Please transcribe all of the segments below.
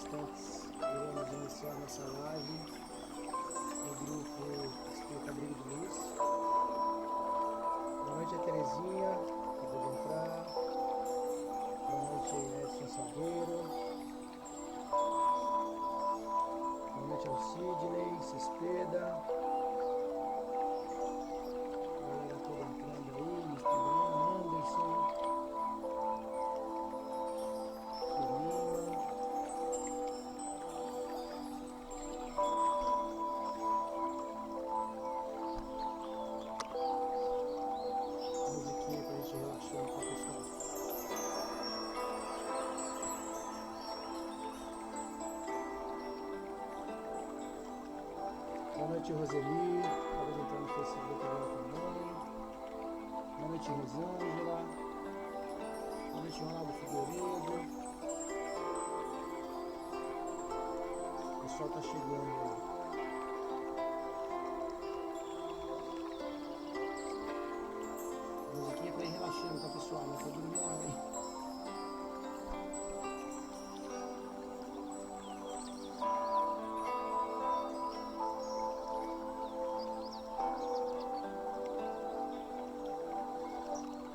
instantes iremos iniciar nossa live no grupo Espírito Abrigo de Luz. Boa noite a Terezinha, acabou de entrar. Boa noite Edson Salgueiro. Boa noite ao Sidney, Cespeda. Galera toda entrando aí no Instagram, Anderson, Lima. Musiquinha pra gente relaxar, tá, pessoal? Boa noite, Roseli. Acabou de entrar no Facebook agora também. Boa noite, Rosângela. Boa noite, Ronaldo Figueiredo. O pessoal tá chegando aí. Musiquinha pra ir relaxando, tá, pessoal? Não é pra dormir não, hein?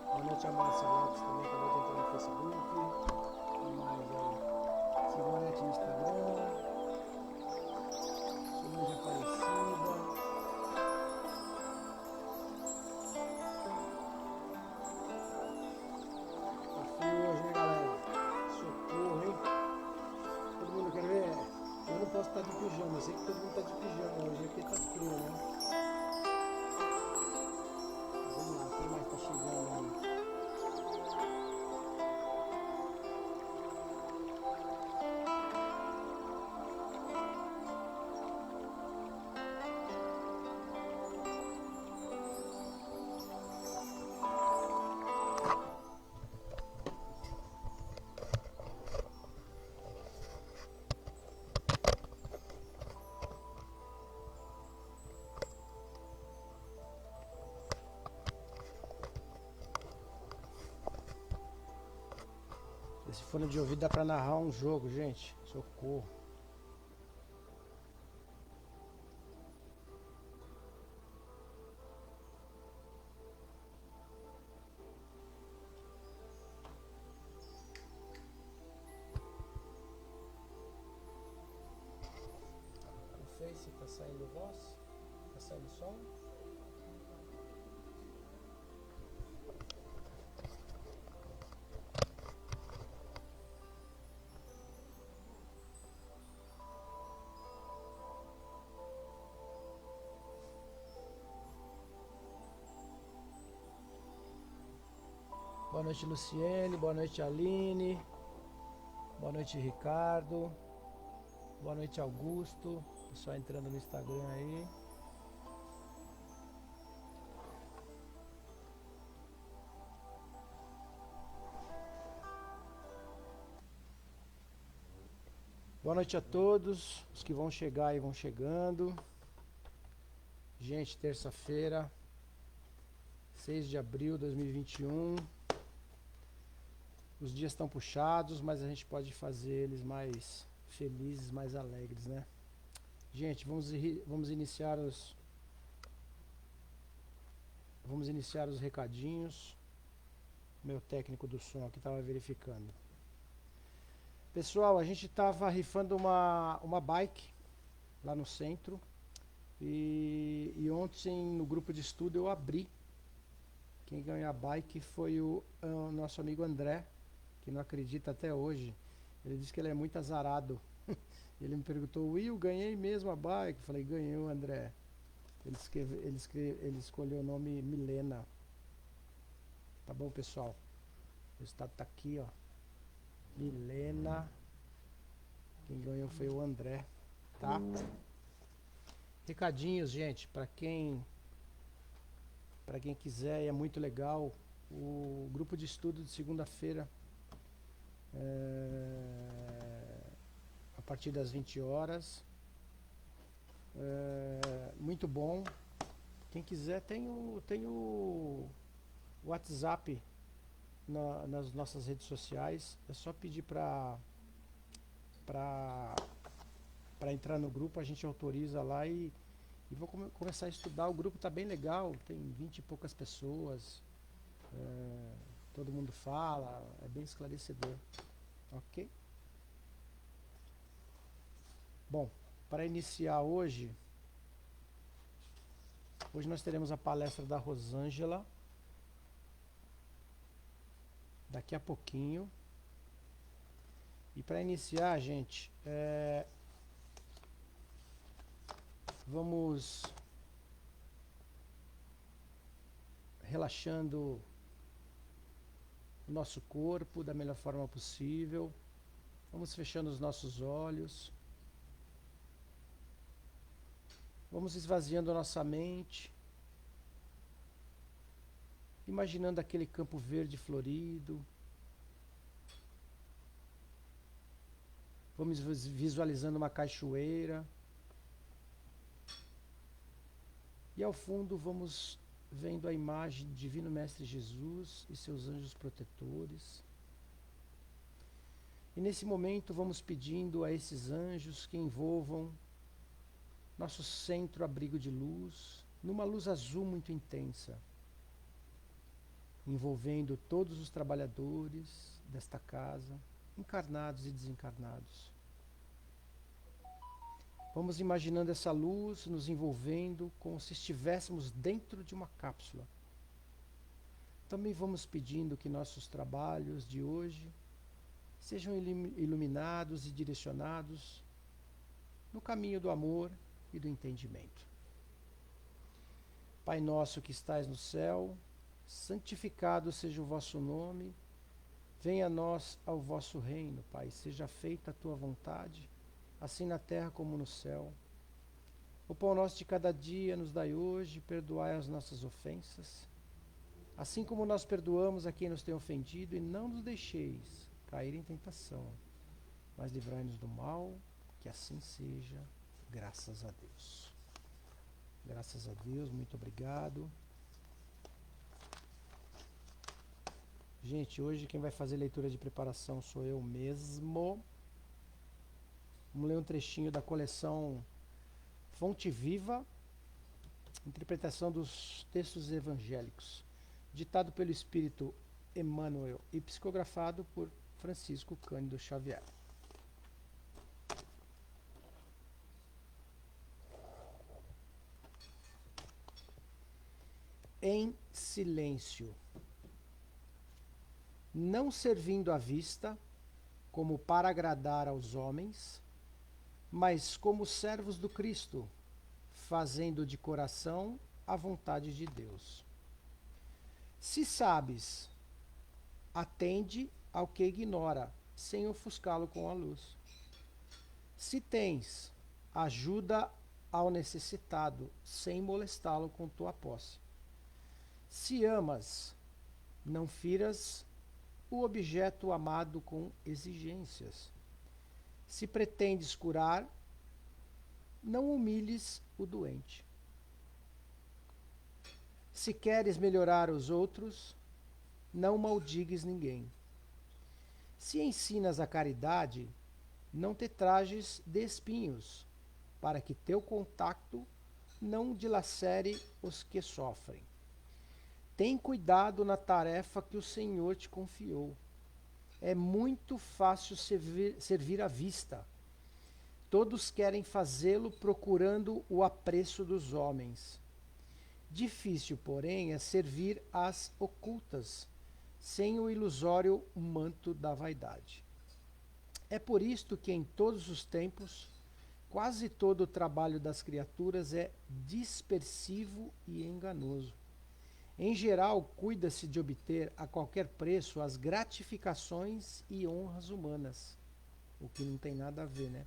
Boa noite a Márcia Lopes também, acabou de entrar no Facebook. Quem mais aí? Simonete no Instagram. Solange Aparecida. Tá frio hoje, né, galera? Socorro, hein? Todo mundo quer ver? Eu não posso estar de pijama, eu sei que todo mundo tá de pijama hoje, aqui tá frio, né? Vamos lá, quem mais tá chegando aí? Esse fone de ouvido dá pra narrar um jogo, gente. Socorro. O Face tá saindo voz? Tá saindo som? Boa noite, Luciene. Boa noite, Aline. Boa noite, Ricardo. Boa noite, Augusto. Pessoal entrando no Instagram aí. Boa noite a todos. Os que vão chegar e vão chegando. Gente, terça-feira, 6 de abril de 2021. Os dias estão puxados, mas a gente pode fazer eles mais felizes, mais alegres, né? Gente, vamos iniciar os recadinhos. Meu técnico do som aqui estava verificando. Pessoal, a gente estava rifando uma bike lá no centro. E ontem no grupo de estudo eu abri. Quem ganhou a bike foi o nosso amigo André, que não acredita até hoje. Ele disse que ele é muito azarado. Ele me perguntou: Will, ganhei mesmo a bike? Eu falei: ganhou, André. Ele escolheu o nome Milena. Tá bom, pessoal? O resultado tá aqui, ó. Milena. Quem ganhou foi o André, tá? Recadinhos, gente, para quem quiser, é muito legal. O grupo de estudo de segunda-feira, a partir das 20 horas. Muito bom. Quem quiser, tem o WhatsApp nas nossas redes sociais. É só pedir para para entrar no grupo, a gente autoriza lá e vou começar a estudar. O grupo está bem legal, tem 20 e poucas pessoas, todo mundo fala, é bem esclarecedor. Ok? Bom, para iniciar hoje nós teremos a palestra da Rosângela, daqui a pouquinho. E para iniciar, gente, vamos relaxando o nosso corpo da melhor forma possível. Vamos fechando os nossos olhos. Vamos esvaziando a nossa mente. Imaginando aquele campo verde florido. Vamos visualizando uma cachoeira. E ao fundo vamos vendo a imagem do Divino Mestre Jesus e seus anjos protetores. E nesse momento vamos pedindo a esses anjos que envolvam nosso centro abrigo de luz, numa luz azul muito intensa, envolvendo todos os trabalhadores desta casa, encarnados e desencarnados. Vamos imaginando essa luz nos envolvendo como se estivéssemos dentro de uma cápsula. Também vamos pedindo que nossos trabalhos de hoje sejam iluminados e direcionados no caminho do amor e do entendimento. Pai nosso que estais no céu, santificado seja o vosso nome, venha a nós ao vosso reino, Pai, seja feita a tua vontade, assim na terra como no céu. O pão nosso de cada dia nos dai hoje, perdoai as nossas ofensas, assim como nós perdoamos a quem nos tem ofendido, e não nos deixeis cair em tentação, mas livrai-nos do mal, que assim seja, graças a Deus. Graças a Deus, muito obrigado. Gente, hoje quem vai fazer leitura de preparação sou eu mesmo. Vamos ler um trechinho da coleção Fonte Viva, interpretação dos textos evangélicos, ditado pelo Espírito Emmanuel e psicografado por Francisco Cândido Xavier. Em silêncio, não servindo à vista, como para agradar aos homens, mas como servos do Cristo, fazendo de coração a vontade de Deus. Se sabes, atende ao que ignora, sem ofuscá-lo com a luz. Se tens, ajuda ao necessitado, sem molestá-lo com tua posse. Se amas, não firas o objeto amado com exigências. Se pretendes curar, não humilhes o doente. Se queres melhorar os outros, não maldigues ninguém. Se ensinas a caridade, não te trajes de espinhos, para que teu contacto não dilacere os que sofrem. Tem cuidado na tarefa que o Senhor te confiou. É muito fácil servir à vista. Todos querem fazê-lo procurando o apreço dos homens. Difícil, porém, é servir às ocultas, sem o ilusório manto da vaidade. É por isto que em todos os tempos, quase todo o trabalho das criaturas é dispersivo e enganoso. Em geral, cuida-se de obter a qualquer preço as gratificações e honras humanas, o que não tem nada a ver, né?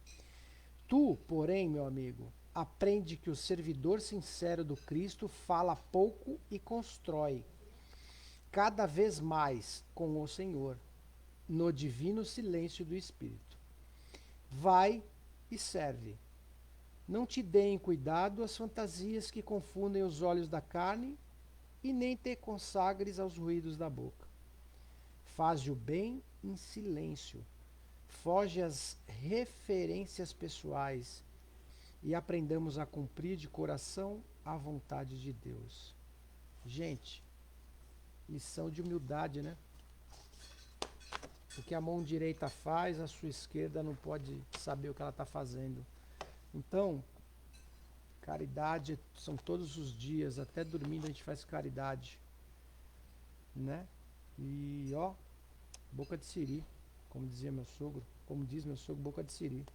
Tu, porém, meu amigo, aprende que o servidor sincero do Cristo fala pouco e constrói cada vez mais com o Senhor, no divino silêncio do Espírito. Vai e serve. Não te deem cuidado as fantasias que confundem os olhos da carne, e nem te consagres aos ruídos da boca. Faze o bem em silêncio. foge às referências pessoais e aprendamos a cumprir de coração a vontade de Deus. Gente, lição de humildade, né? O que a mão direita faz, a sua esquerda não pode saber o que ela está fazendo. Então, caridade são todos os dias, até dormindo a gente faz caridade, né? E ó, boca de siri, como dizia meu sogro, como diz meu sogro, boca de siri,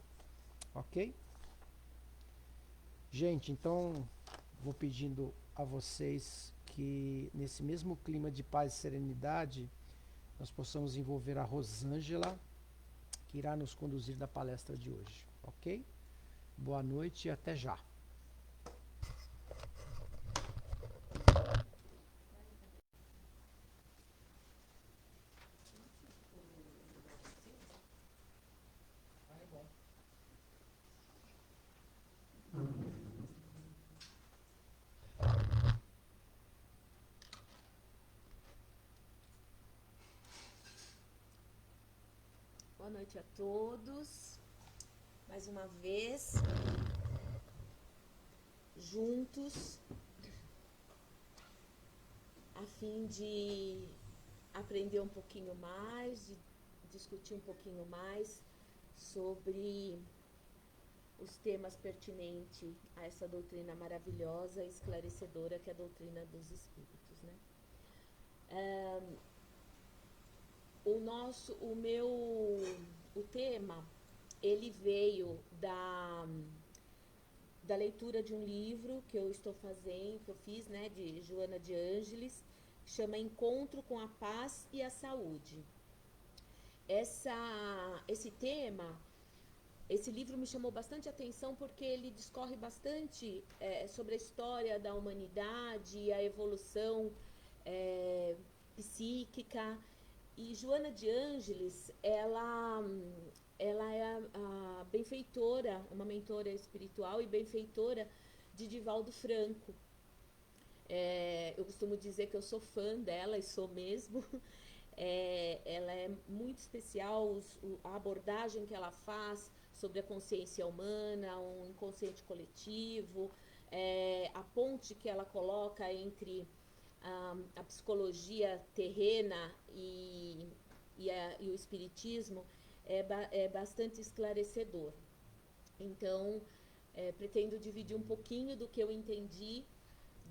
ok? Gente, então vou pedindo a vocês que nesse mesmo clima de paz e serenidade nós possamos envolver a Rosângela, que irá nos conduzir da palestra de hoje, ok? Boa noite e até já. Boa noite a todos. Mais uma vez, juntos, a fim de aprender um pouquinho mais, de discutir um pouquinho mais sobre os temas pertinentes a essa doutrina maravilhosa e esclarecedora que é a doutrina dos espíritos, né? O tema, ele veio da leitura de um livro que eu estou fazendo, que eu fiz, né, de Joana de Ângeles, que chama Encontro com a Paz e a Saúde. Esse tema, esse livro me chamou bastante atenção porque ele discorre bastante sobre a história da humanidade, a evolução psíquica. E Joana de Ângeles, ela é a benfeitora, uma mentora espiritual e benfeitora de Divaldo Franco. Eu costumo dizer que eu sou fã dela, e sou mesmo. Ela é muito especial, a abordagem que ela faz sobre a consciência humana, um inconsciente coletivo, a ponte que ela coloca entre a psicologia terrena e o espiritismo é bastante esclarecedor. Então, pretendo dividir um pouquinho do que eu entendi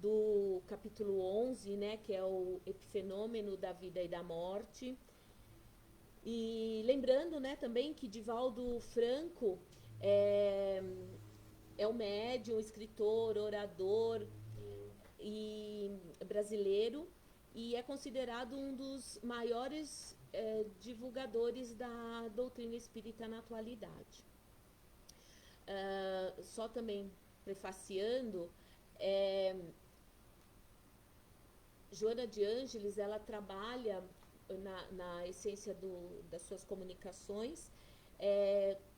do capítulo 11, né, que é o epifenômeno da vida e da morte. E lembrando, né, também que Divaldo Franco é um médium, escritor, orador e brasileiro, e é considerado um dos maiores divulgadores da doutrina espírita na atualidade. Só também prefaciando, Joana de Ângeles, ela trabalha na essência das suas comunicações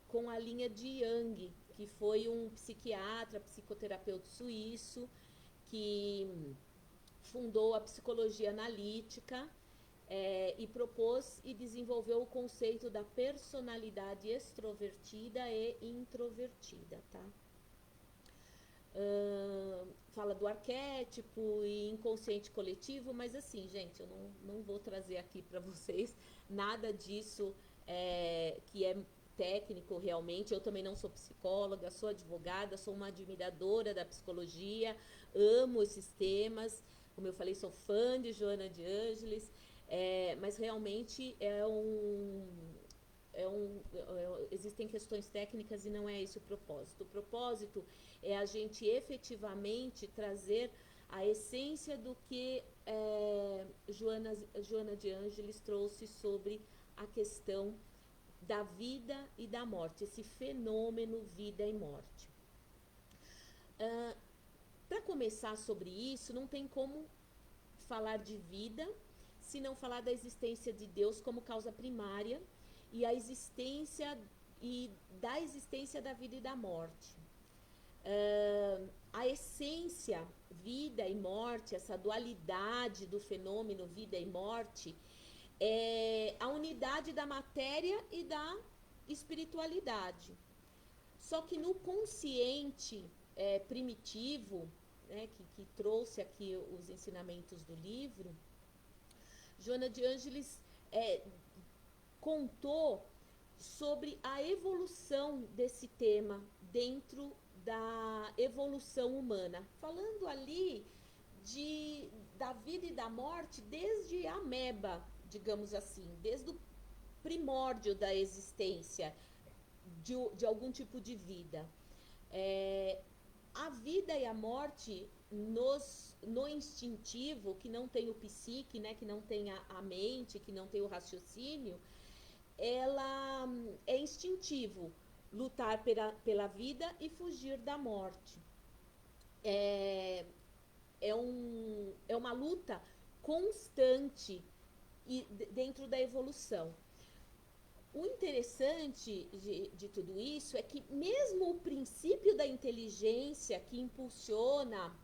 com a linha de Jung, que foi um psiquiatra, psicoterapeuta suíço, que fundou a psicologia analítica e propôs e desenvolveu o conceito da personalidade extrovertida e introvertida, tá? Fala do arquétipo e inconsciente coletivo, mas assim, gente, eu não vou trazer aqui para vocês nada disso que é técnico realmente. Eu também não sou psicóloga, sou advogada, sou uma admiradora da psicologia, amo esses temas, como eu falei, sou fã de Joana de Ângeles, mas realmente existem questões técnicas e não é esse o propósito. O propósito é a gente efetivamente trazer a essência do que Joana de Ângeles trouxe sobre a questão da vida e da morte, esse fenômeno vida e morte. Para começar sobre isso, não tem como falar de vida se não falar da existência de Deus como causa primária e da existência da vida e da morte. A essência, vida e morte, essa dualidade do fenômeno vida e morte, é a unidade da matéria e da espiritualidade. Só que no consciente primitivo, né, que trouxe aqui os ensinamentos do livro, Joana de Ângeles contou sobre a evolução desse tema dentro da evolução humana, falando ali da vida e da morte desde a ameba, digamos assim, desde o primórdio da existência de algum tipo de vida. A vida e a morte no instintivo, que não tem o psique, né, que não tem a mente, que não tem o raciocínio, ela é instintivo, lutar pela vida e fugir da morte. É uma luta constante dentro da evolução. O interessante de tudo isso é que mesmo o princípio da inteligência que impulsiona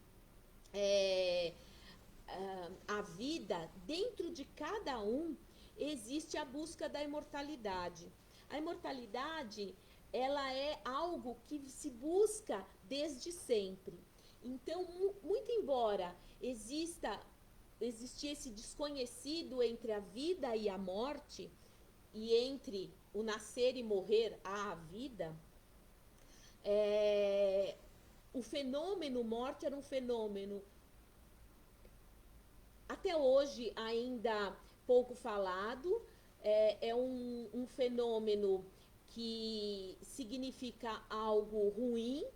a vida, dentro de cada um existe a busca da imortalidade. A imortalidade, ela é algo que se busca desde sempre. Então, muito embora existia esse desconhecido entre a vida e a morte, e entre o nascer e morrer à vida, o fenômeno morte era um fenômeno até hoje ainda pouco falado, é um fenômeno que significa algo ruim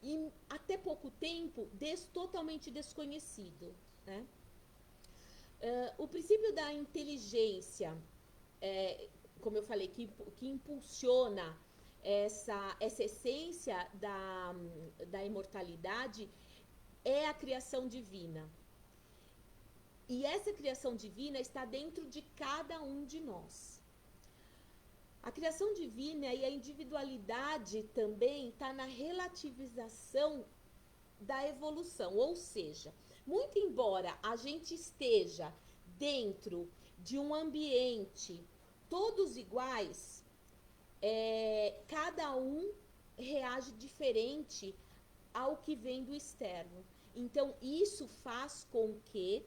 e até pouco tempo totalmente desconhecido, né? O princípio da inteligência, como eu falei, que impulsiona essa essência da imortalidade, é a criação divina. E essa criação divina está dentro de cada um de nós. A criação divina e a individualidade também está na relativização da evolução, ou seja, muito embora a gente esteja dentro de um ambiente todos iguais, cada um reage diferente ao que vem do externo. Então, isso faz com que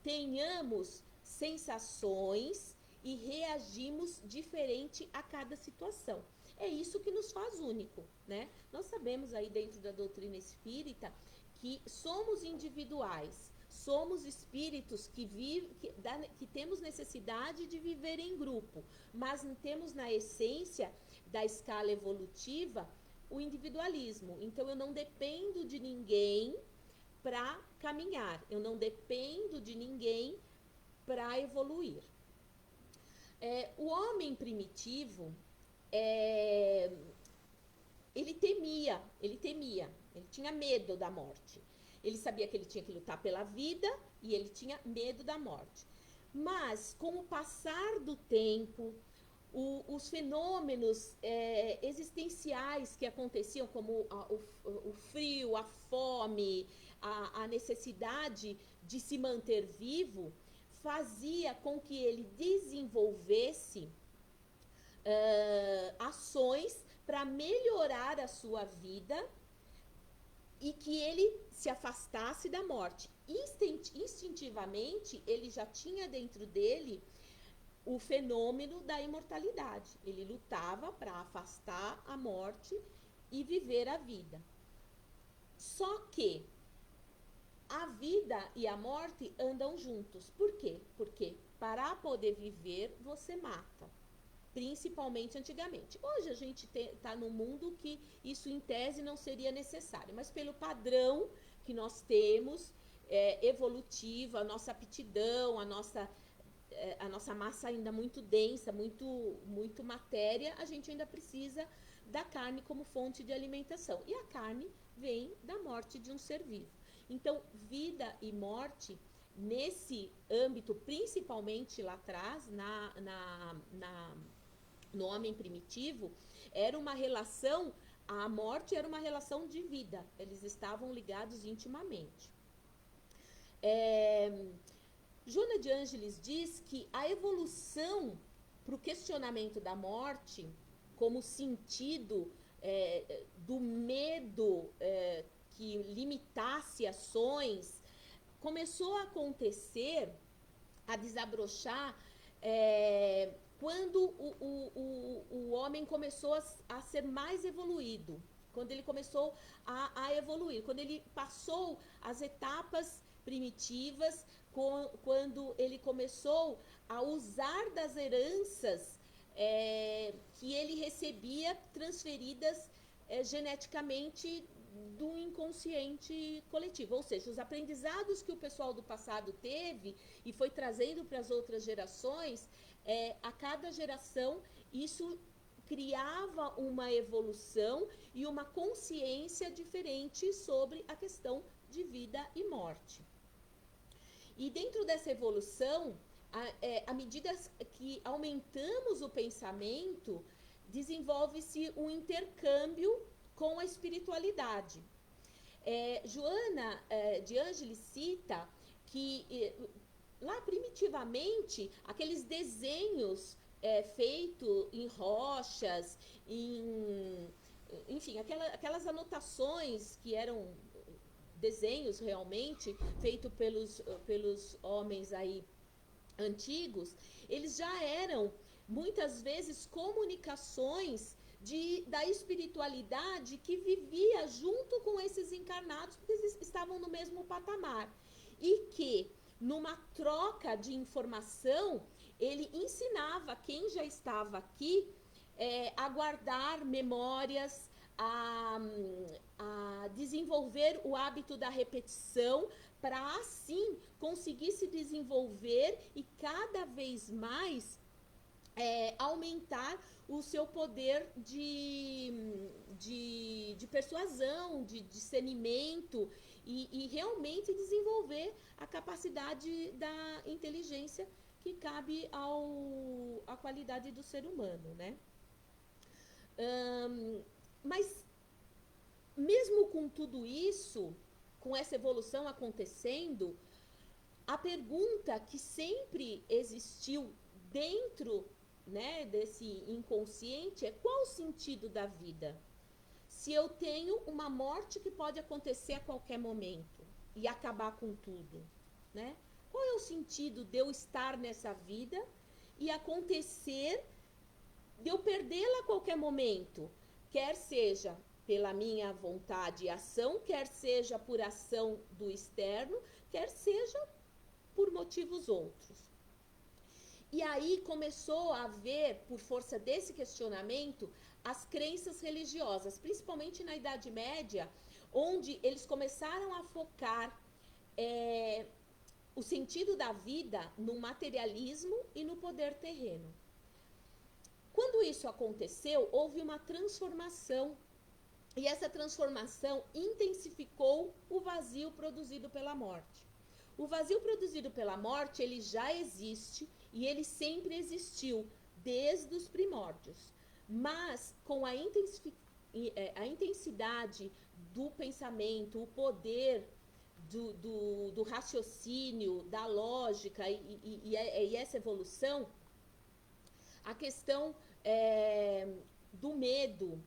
tenhamos sensações e reagimos diferente a cada situação. É isso que nos faz único, né? Nós sabemos aí dentro da doutrina espírita que somos individuais, somos espíritos que temos necessidade de viver em grupo, mas temos na essência da escala evolutiva o individualismo. Então eu não dependo de ninguém para caminhar, eu não dependo de ninguém para evoluir. O homem primitivo, ele temia, ele tinha medo da morte. Ele sabia que ele tinha que lutar pela vida e ele tinha medo da morte. Mas, com o passar do tempo, os fenômenos existenciais que aconteciam, como o frio, a fome, a necessidade de se manter vivo, fazia com que ele desenvolvesse ações para melhorar a sua vida e que ele se afastasse da morte. Instintivamente, ele já tinha dentro dele o fenômeno da imortalidade. Ele lutava para afastar a morte e viver a vida. Só que a vida e a morte andam juntos. Por quê? Porque para poder viver, você mata. Principalmente antigamente. Hoje a gente está num mundo que isso em tese não seria necessário, mas pelo padrão que nós temos, evolutivo, a nossa aptidão, a nossa massa ainda muito densa, muito matéria, a gente ainda precisa da carne como fonte de alimentação. E a carne vem da morte de um ser vivo. Então, vida e morte, nesse âmbito, principalmente lá atrás, no homem primitivo, era uma relação, a morte era uma relação de vida, eles estavam ligados intimamente. Joana de Ângeles diz que a evolução o questionamento da morte como sentido do medo que limitasse ações, começou a acontecer, a desabrochar, quando o homem começou a ser mais evoluído, quando ele começou a evoluir, quando ele passou as etapas primitivas, quando ele começou a usar das heranças que ele recebia transferidas geneticamente do inconsciente coletivo, ou seja, os aprendizados que o pessoal do passado teve e foi trazendo para as outras gerações, a cada geração isso criava uma evolução e uma consciência diferente sobre a questão de vida e morte. E dentro dessa evolução, à medida que aumentamos o pensamento, desenvolve-se um intercâmbio com a espiritualidade. Joana de Ângeles cita que lá primitivamente aqueles desenhos feitos em rochas, enfim, aquelas anotações que eram desenhos realmente feitos pelos homens aí antigos, eles já eram muitas vezes comunicações da espiritualidade que vivia junto com esses encarnados, porque eles estavam no mesmo patamar. E que, numa troca de informação, ele ensinava quem já estava aqui a guardar memórias, a desenvolver o hábito da repetição, para assim conseguir se desenvolver e cada vez mais aumentar o seu poder de persuasão, de discernimento e realmente desenvolver a capacidade da inteligência que cabe à qualidade do ser humano, né? Mas mesmo com tudo isso, com essa evolução acontecendo, a pergunta que sempre existiu dentro, né, desse inconsciente é: qual o sentido da vida? Se eu tenho uma morte que pode acontecer a qualquer momento e acabar com tudo, né? Qual é o sentido de eu estar nessa vida e acontecer, de eu perdê-la a qualquer momento? Quer seja pela minha vontade e ação, quer seja por ação do externo, quer seja por motivos outros. E aí começou a haver, por força desse questionamento, as crenças religiosas, principalmente na Idade Média, onde eles começaram a focar o sentido da vida no materialismo e no poder terreno. Quando isso aconteceu, houve uma transformação, e essa transformação intensificou o vazio produzido pela morte. O vazio produzido pela morte, ele já existe e ele sempre existiu, desde os primórdios. Mas com a intensidade do pensamento, o poder do raciocínio, da lógica e essa evolução, a questão do medo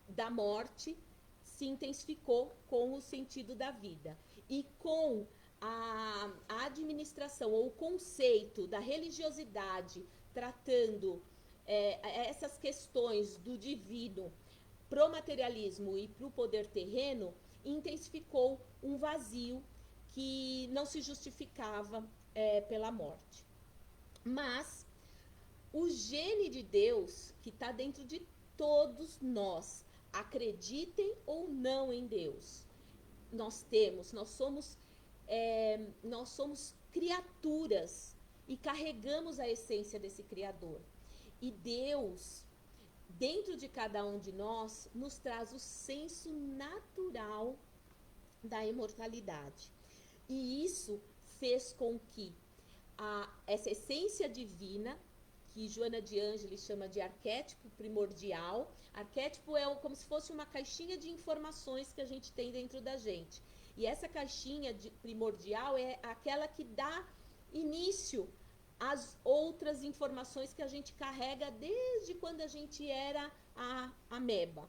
da morte se intensificou com o sentido da vida. E com a administração ou o conceito da religiosidade tratando essas questões do divino pro materialismo e pro poder terreno, intensificou um vazio que não se justificava pela morte. Mas o gene de Deus que está dentro de todos nós, acreditem ou não em Deus, nós somos criaturas e carregamos a essência desse Criador. E Deus, dentro de cada um de nós, nos traz o senso natural da imortalidade. E isso fez com que essa essência divina, que Joana de Ângeles chama de arquétipo primordial. Arquétipo é como se fosse uma caixinha de informações que a gente tem dentro da gente. E essa caixinha primordial é aquela que dá início as outras informações que a gente carrega desde quando a gente era a ameba.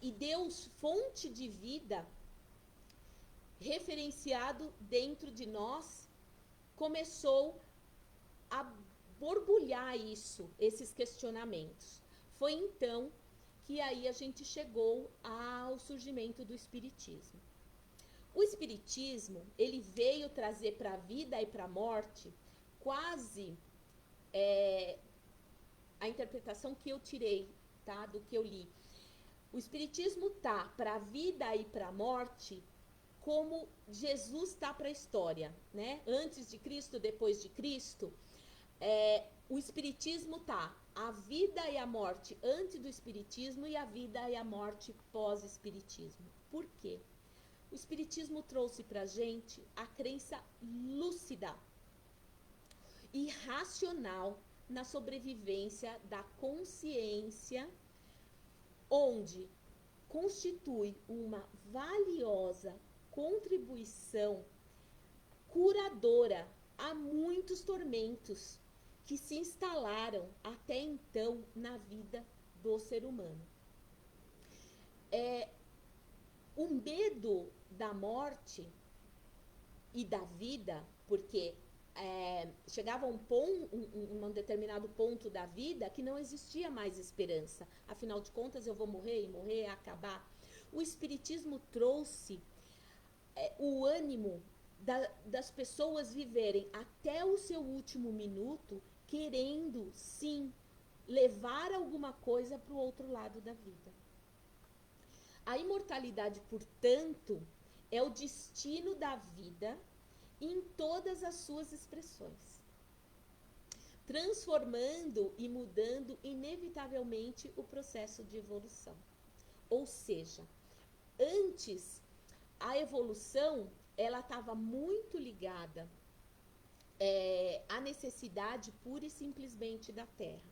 E Deus, fonte de vida, referenciado dentro de nós, começou a borbulhar esses questionamentos. Foi então que aí a gente chegou ao surgimento do Espiritismo. O Espiritismo, ele veio trazer para a vida e para a morte quase a interpretação que eu tirei, tá, do que eu li. O Espiritismo tá para a vida e para a morte como Jesus está para a história, né? Antes de Cristo, depois de Cristo, o Espiritismo tá a vida e a morte antes do Espiritismo e a vida e a morte pós-Espiritismo. Por quê? O Espiritismo trouxe para a gente a crença lúcida e racional na sobrevivência da consciência, onde constitui uma valiosa contribuição curadora a muitos tormentos que se instalaram até então na vida do ser humano. O medo da morte e da vida, porque chegava um determinado ponto da vida que não existia mais esperança. Afinal de contas, eu vou morrer e morrer é acabar. O Espiritismo trouxe o ânimo das pessoas viverem até o seu último minuto, querendo, sim, levar alguma coisa para o outro lado da vida. A imortalidade, portanto, é o destino da vida em todas as suas expressões, transformando e mudando inevitavelmente o processo de evolução. Ou seja, antes, a evolução ela estava muito ligada à necessidade pura e simplesmente da Terra.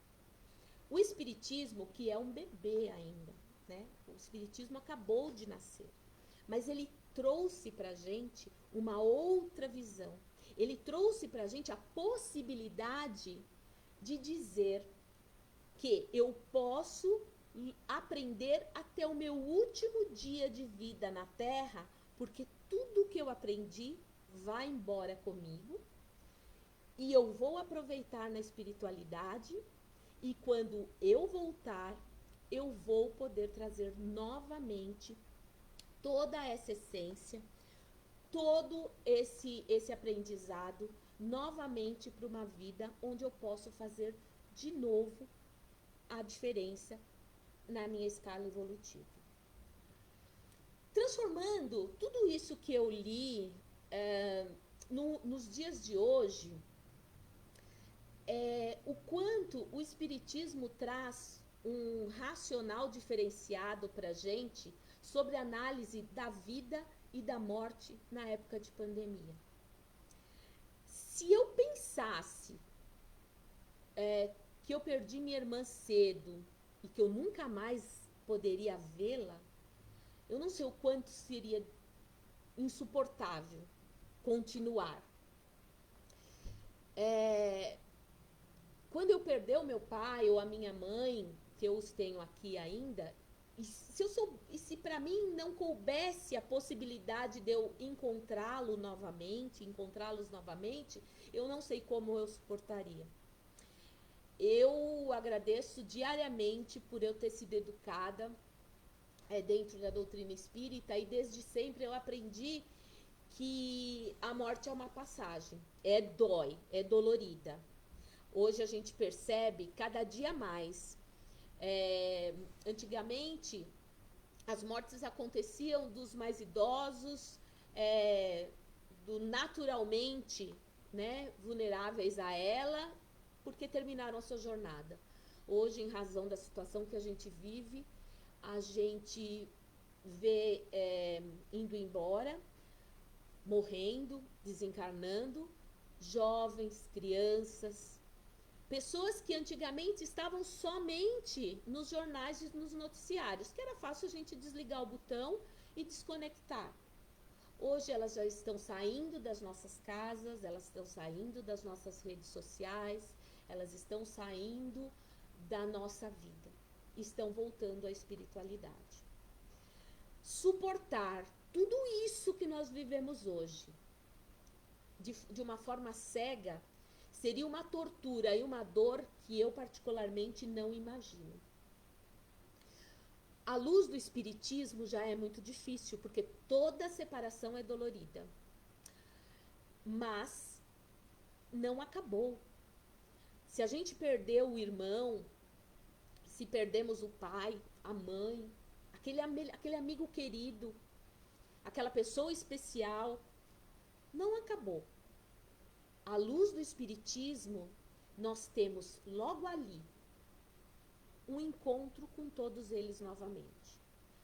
O Espiritismo, que é um bebê ainda, né? O Espiritismo acabou de nascer, mas ele trouxe para a gente uma outra visão. Ele trouxe para a gente a possibilidade de dizer que eu posso aprender até o meu último dia de vida na Terra, porque tudo que eu aprendi vai embora comigo e eu vou aproveitar na espiritualidade, e quando eu voltar, eu vou poder trazer novamente toda essa essência, todo esse aprendizado novamente para uma vida onde eu posso fazer de novo a diferença na minha escala evolutiva. Transformando tudo isso que eu li nos dias de hoje, o quanto o Espiritismo traz um racional diferenciado para a gente sobre a análise da vida e da morte na época de pandemia. Se eu pensasse que eu perdi minha irmã cedo e que eu nunca mais poderia vê-la, eu não sei o quanto seria insuportável continuar. Quando eu perder o meu pai ou a minha mãe, que eu os tenho aqui ainda, e se para mim não coubesse a possibilidade de eu encontrá-los novamente, eu não sei como eu suportaria. Eu agradeço diariamente por eu ter sido educada dentro da doutrina espírita, e desde sempre eu aprendi que a morte é uma passagem, dói, é dolorida. Hoje a gente percebe cada dia mais. Antigamente, as mortes aconteciam dos mais idosos, do naturalmente, né, vulneráveis a ela, porque terminaram a sua jornada. Hoje, em razão da situação que a gente vive, a gente vê indo embora, morrendo, desencarnando, jovens, crianças, pessoas que antigamente estavam somente nos jornais e nos noticiários, que era fácil a gente desligar o botão e desconectar. Hoje elas já estão saindo das nossas casas, elas estão saindo das nossas redes sociais, elas estão saindo da nossa vida, estão voltando à espiritualidade. Suportar tudo isso que nós vivemos hoje, de uma forma cega, seria uma tortura e uma dor que eu particularmente não imagino. À luz do espiritismo já é muito difícil, porque toda separação é dolorida. Mas não acabou. Se a gente perdeu o irmão, se perdemos o pai, a mãe, aquele amigo querido, aquela pessoa especial, não acabou. À luz do espiritismo, nós temos logo ali um encontro com todos eles novamente.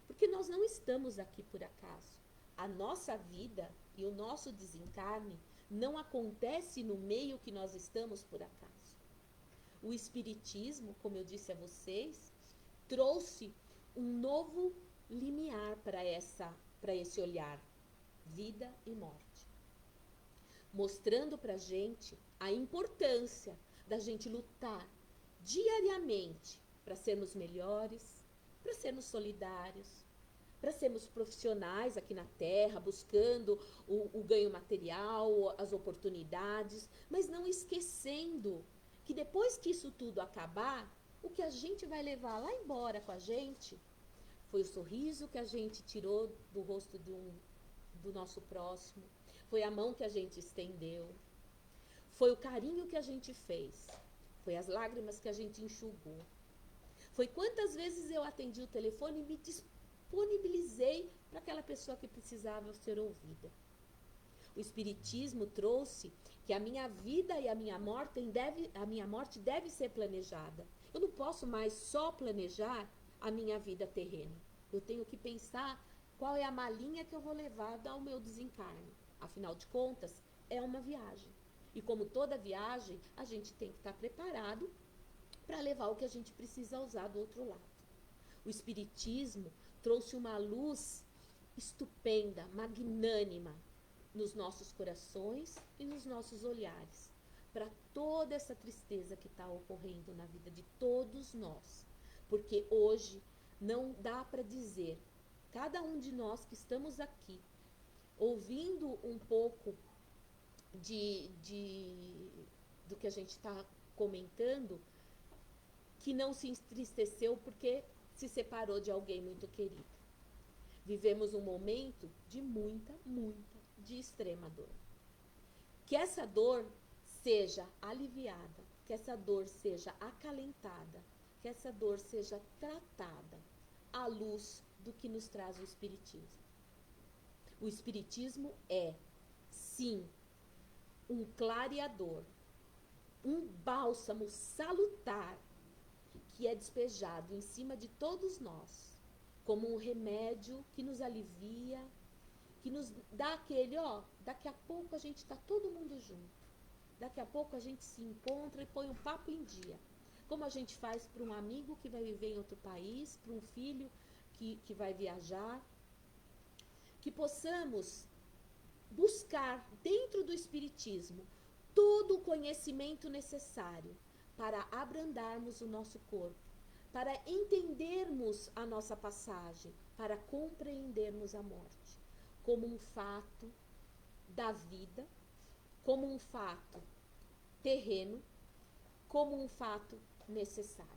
Porque nós não estamos aqui por acaso. A nossa vida e o nosso desencarne não acontece no meio que nós estamos por acaso. O espiritismo, como eu disse a vocês, trouxe um novo limiar para esse olhar, vida e morte. Mostrando para a gente a importância da gente lutar diariamente para sermos melhores, para sermos solidários, para sermos profissionais aqui na Terra, buscando o ganho material, as oportunidades, mas não esquecendo que depois que isso tudo acabar, o que a gente vai levar lá embora com a gente foi o sorriso que a gente tirou do rosto do nosso próximo, foi a mão que a gente estendeu, foi o carinho que a gente fez, foi as lágrimas que a gente enxugou. Foi quantas vezes eu atendi o telefone e me disponibilizei para aquela pessoa que precisava ser ouvida. O espiritismo trouxe que a minha vida e a minha morte deve ser planejada. Eu não posso mais só planejar a minha vida terrena. Eu tenho que pensar qual é a malinha que eu vou levar ao meu desencarne. Afinal de contas, é uma viagem. E como toda viagem, a gente tem que estar preparado para levar o que a gente precisa usar do outro lado. O espiritismo trouxe uma luz estupenda, magnânima, nos nossos corações e nos nossos olhares, para toda essa tristeza que está ocorrendo na vida de todos nós. Porque hoje não dá para dizer, cada um de nós que estamos aqui, ouvindo um pouco do que a gente está comentando, que não se entristeceu porque se separou de alguém muito querido. Vivemos um momento de de extrema dor. Que essa dor seja aliviada, que essa dor seja acalentada, que essa dor seja tratada à luz do que nos traz o Espiritismo. O Espiritismo é, sim, um clareador, um bálsamo salutar que é despejado em cima de todos nós, como um remédio que nos alivia, que nos dá aquele, daqui a pouco a gente está todo mundo junto, daqui a pouco a gente se encontra e põe um papo em dia, como a gente faz para um amigo que vai viver em outro país, para um filho que vai viajar, que possamos buscar dentro do Espiritismo todo o conhecimento necessário para abrandarmos o nosso corpo, para entendermos a nossa passagem, para compreendermos a morte, como um fato da vida, como um fato terreno, como um fato necessário.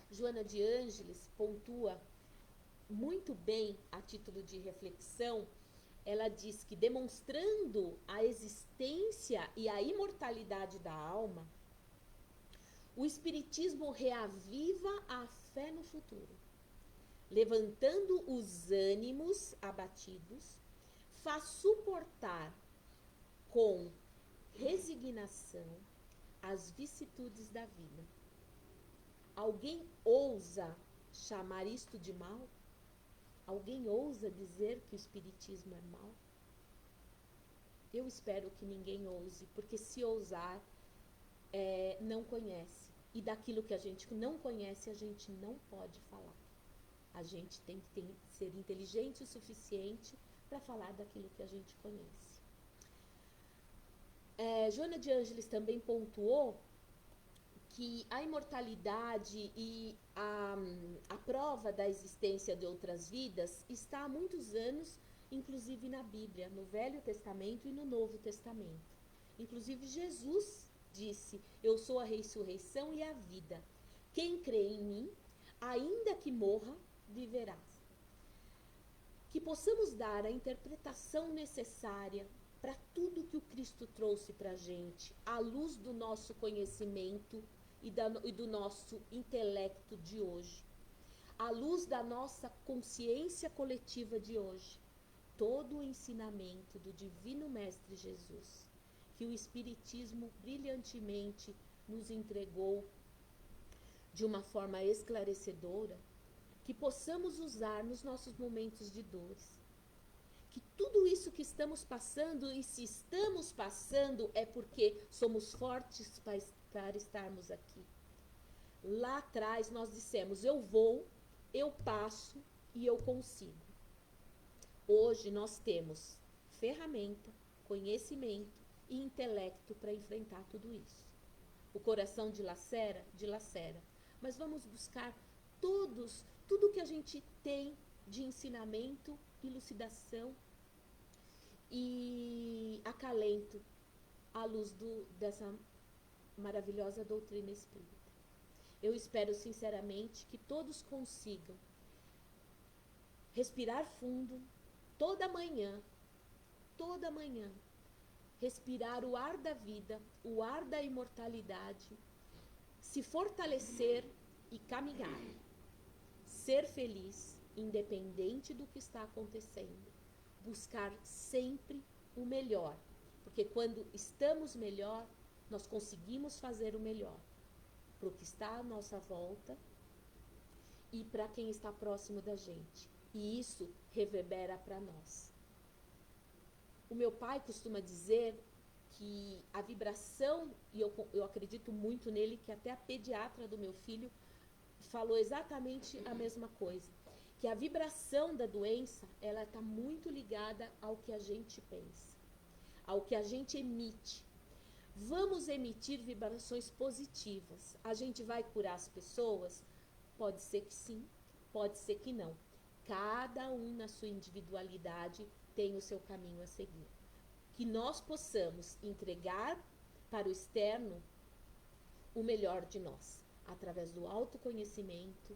Joana de Ângeles pontua muito bem, a título de reflexão, ela diz que demonstrando a existência e a imortalidade da alma, o Espiritismo reaviva a fé no futuro, levantando os ânimos abatidos, faz suportar com resignação as vicissitudes da vida. Alguém ousa chamar isto de mal? Alguém ousa dizer que o Espiritismo é mal? Eu espero que ninguém ouse, porque se ousar, não conhece. E daquilo que a gente não conhece, a gente não pode falar. A gente tem que ser inteligente o suficiente para falar daquilo que a gente conhece. Joana de Ângeles também pontuou que a imortalidade e a prova da existência de outras vidas está há muitos anos, inclusive na Bíblia, no Velho Testamento e no Novo Testamento. Inclusive Jesus disse: eu sou a ressurreição e a vida. Quem crê em mim, ainda que morra, viverá. Que possamos dar a interpretação necessária para tudo que o Cristo trouxe para a gente, à luz do nosso conhecimento e do nosso intelecto de hoje, à luz da nossa consciência coletiva de hoje. Todo o ensinamento do Divino Mestre Jesus, que o Espiritismo brilhantemente nos entregou de uma forma esclarecedora, que possamos usar nos nossos momentos de dores. Que tudo isso que estamos passando, e se estamos passando, é porque somos fortes para estarmos aqui. Lá atrás nós dissemos: eu vou, eu passo e eu consigo. Hoje nós temos ferramenta, conhecimento e intelecto para enfrentar tudo isso. O coração dilacera, dilacera. Mas vamos buscar tudo que a gente tem de ensinamento, elucidação e acalento à luz dessa maravilhosa doutrina espírita. Eu espero sinceramente que todos consigam respirar fundo toda manhã, respirar o ar da vida, o ar da imortalidade, se fortalecer e caminhar. Ser feliz, independente do que está acontecendo. Buscar sempre o melhor, porque quando estamos melhor, nós conseguimos fazer o melhor para o que está à nossa volta e para quem está próximo da gente. E isso reverbera para nós. O meu pai costuma dizer que a vibração, e eu acredito muito nele, que até a pediatra do meu filho falou exatamente a mesma coisa, que a vibração da doença, ela está muito ligada ao que a gente pensa, ao que a gente emite. Vamos emitir vibrações positivas. A gente vai curar as pessoas? Pode ser que sim, pode ser que não. Cada um na sua individualidade tem o seu caminho a seguir. Que nós possamos entregar para o externo o melhor de nós, através do autoconhecimento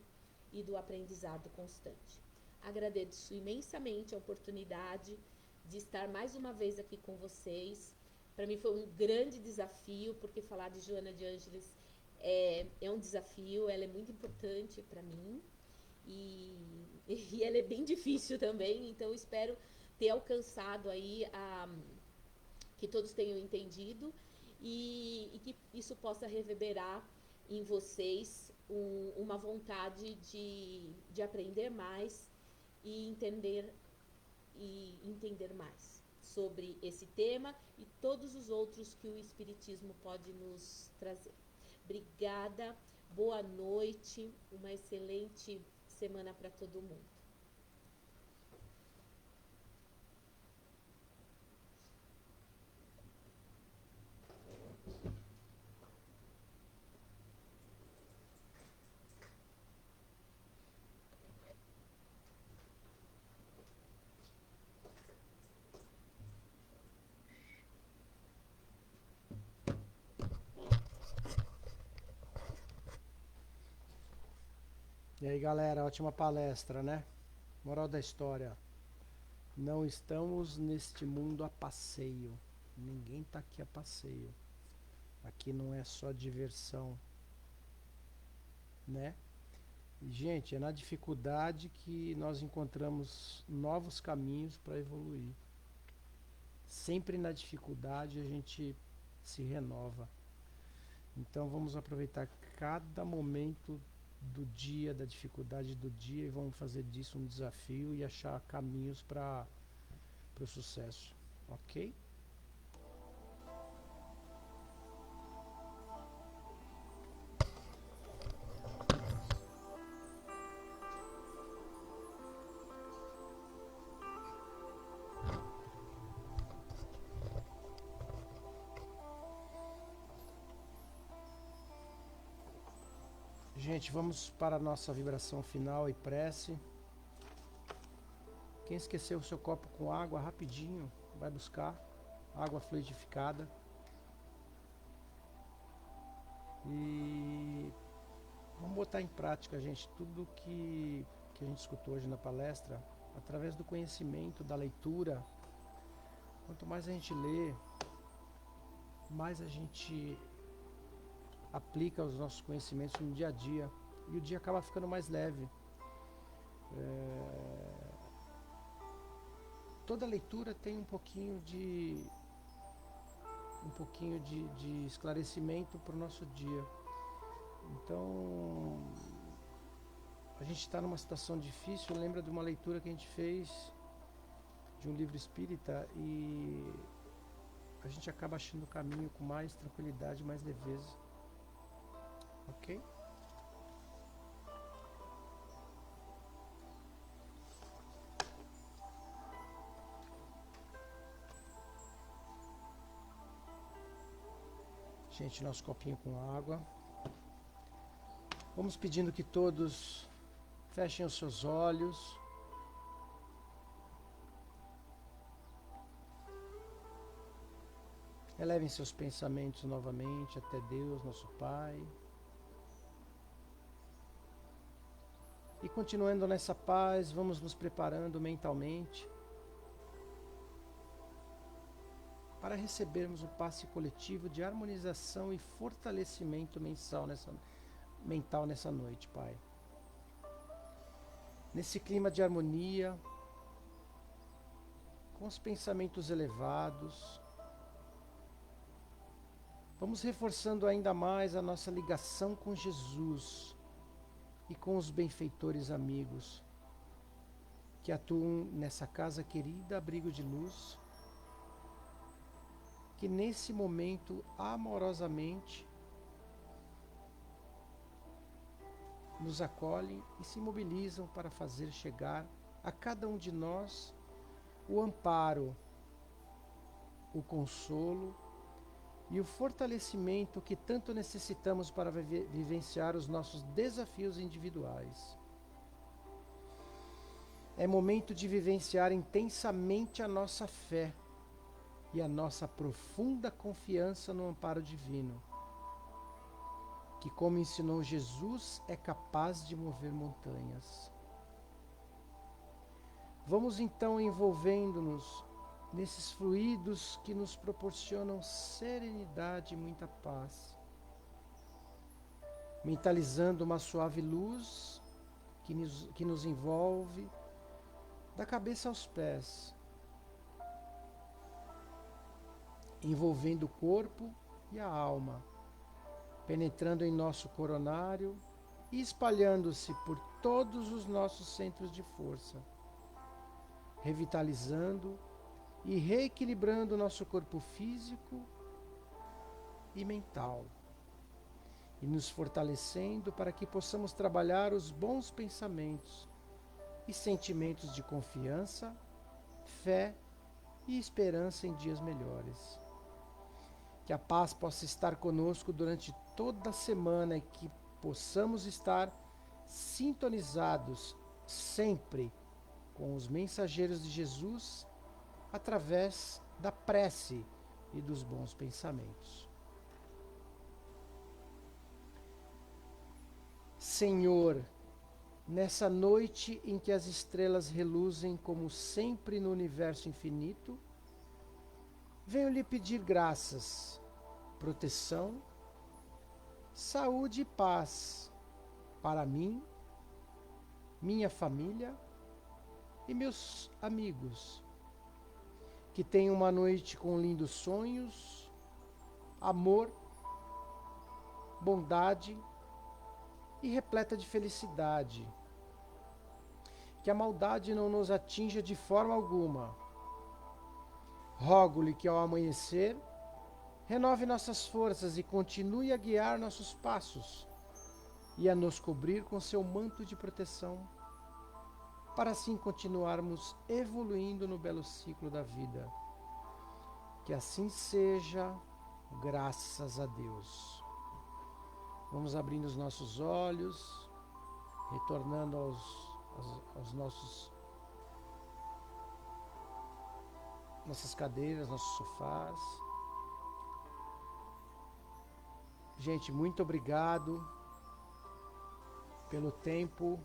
e do aprendizado constante. Agradeço imensamente a oportunidade de estar mais uma vez aqui com vocês. Para mim foi um grande desafio, porque falar de Joana de Ângeles é um desafio, ela é muito importante para mim e ela é bem difícil também, então espero ter alcançado aí que todos tenham entendido e que isso possa reverberar em vocês uma vontade de aprender mais e entender mais sobre esse tema e todos os outros que o Espiritismo pode nos trazer. Obrigada, boa noite, uma excelente semana para todo mundo. E aí, galera, ótima palestra, né? Moral da história: não estamos neste mundo a passeio. Ninguém tá aqui a passeio. Aqui não é só diversão, né? E, gente, é na dificuldade que nós encontramos novos caminhos para evoluir. Sempre na dificuldade a gente se renova. Então vamos aproveitar cada momento do dia, da dificuldade do dia, e vamos fazer disso um desafio e achar caminhos para o sucesso, ok? Gente, vamos para a nossa vibração final e prece. Quem esqueceu o seu copo com água, rapidinho, vai buscar água fluidificada. E vamos botar em prática, gente, tudo que a gente escutou hoje na palestra, através do conhecimento, da leitura. Quanto mais a gente lê, mais a gente aplica os nossos conhecimentos no dia a dia. E o dia acaba ficando mais leve. Toda leitura tem um pouquinho de esclarecimento para o nosso dia. Então, a gente está numa situação difícil, lembra de uma leitura que a gente fez de um livro espírita e a gente acaba achando o caminho com mais tranquilidade, mais leveza. Ok? Gente, nosso copinho com água. Vamos pedindo que todos fechem os seus olhos. Elevem seus pensamentos novamente até Deus, nosso Pai. E continuando nessa paz, vamos nos preparando mentalmente para recebermos o passe coletivo de harmonização e fortalecimento mental nessa noite, Pai. Nesse clima de harmonia, com os pensamentos elevados, vamos reforçando ainda mais a nossa ligação com Jesus e com os benfeitores amigos que atuam nessa casa querida, abrigo de luz, que nesse momento amorosamente nos acolhem e se mobilizam para fazer chegar a cada um de nós o amparo, o consolo e o fortalecimento que tanto necessitamos para vivenciar os nossos desafios individuais. É momento de vivenciar intensamente a nossa fé e a nossa profunda confiança no amparo divino, que, como ensinou Jesus, é capaz de mover montanhas. Vamos então envolvendo-nos nesses fluidos que nos proporcionam serenidade e muita paz, mentalizando uma suave luz que nos envolve da cabeça aos pés, envolvendo o corpo e a alma, penetrando em nosso coronário e espalhando-se por todos os nossos centros de força, revitalizando e reequilibrando nosso corpo físico e mental, e nos fortalecendo para que possamos trabalhar os bons pensamentos e sentimentos de confiança, fé e esperança em dias melhores. Que a paz possa estar conosco durante toda a semana e que possamos estar sintonizados sempre com os mensageiros de Jesus através da prece e dos bons pensamentos. Senhor, nessa noite em que as estrelas reluzem como sempre no universo infinito, venho lhe pedir graças, proteção, saúde e paz para mim, minha família e meus amigos. Que tenham uma noite com lindos sonhos, amor, bondade e repleta de felicidade. Que a maldade não nos atinja de forma alguma. Rogo-lhe que ao amanhecer renove nossas forças e continue a guiar nossos passos e a nos cobrir com seu manto de proteção, para assim continuarmos evoluindo no belo ciclo da vida. Que assim seja, graças a Deus. Vamos abrindo os nossos olhos, retornando aos nossas cadeiras, nossos sofás. Gente, muito obrigado pelo tempo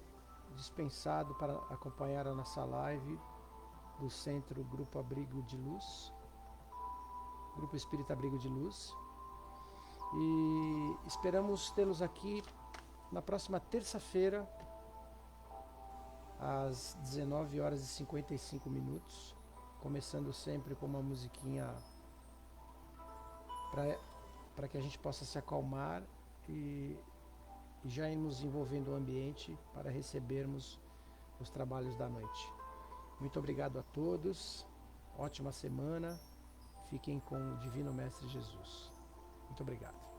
dispensado para acompanhar a nossa live do Centro Grupo Abrigo de Luz, Grupo Espírita Abrigo de Luz. E esperamos tê-los aqui na próxima terça-feira, às 19h55, começando sempre com uma musiquinha para que a gente possa se acalmar e já irmos envolvendo o ambiente para recebermos os trabalhos da noite. Muito obrigado a todos, ótima semana, fiquem com o Divino Mestre Jesus. Muito obrigado.